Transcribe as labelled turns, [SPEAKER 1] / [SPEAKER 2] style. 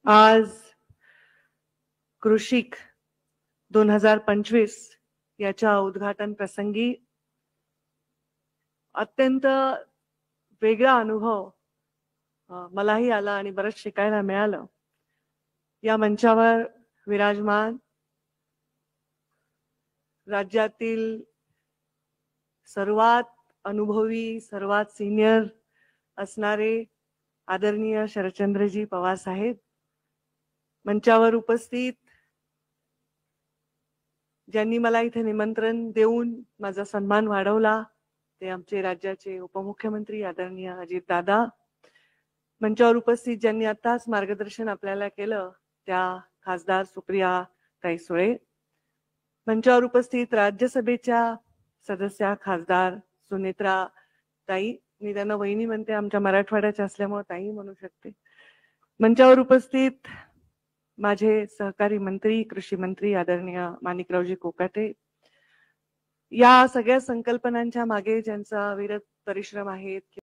[SPEAKER 1] आज कृषिक 2025 याच्या उद्घाटन प्रसंगी अत्यंत वेगळा अनुभव मलाही आला आणि बरंच शिकायला मिळालं. या मंचावर विराजमान राज्यातील सर्वात अनुभवी, सर्वात सिनियर असणारे आदरणीय शरदचंद्रजी पवार साहेब, मंचावर उपस्थित ज्यांनी मला इथे निमंत्रण देऊन माझा सन्मान वाढवला ते आमचे राज्याचे उपमुख्यमंत्री आदरणीय अजितदादा, मंचावर उपस्थित ज्यांनी आताच मार्गदर्शन आपल्याला केलं त्या खासदार सुप्रिया ताई सुळे, मंचावर उपस्थित राज्यसभेच्या सदस्या खासदार सुनेत्रा ताई, मी त्यांना वहिनी म्हणते, आमच्या मराठवाड्याच्या असल्यामुळे ताई म्हणू शकते, मंचावर उपस्थित माझे सहकारी मंत्री कृषी मंत्री आदरणीय माणिकरावजी कोकाटे, या सगळ्या संकल्पनांच्या मागे ज्यांचा अविरत परिश्रम आहे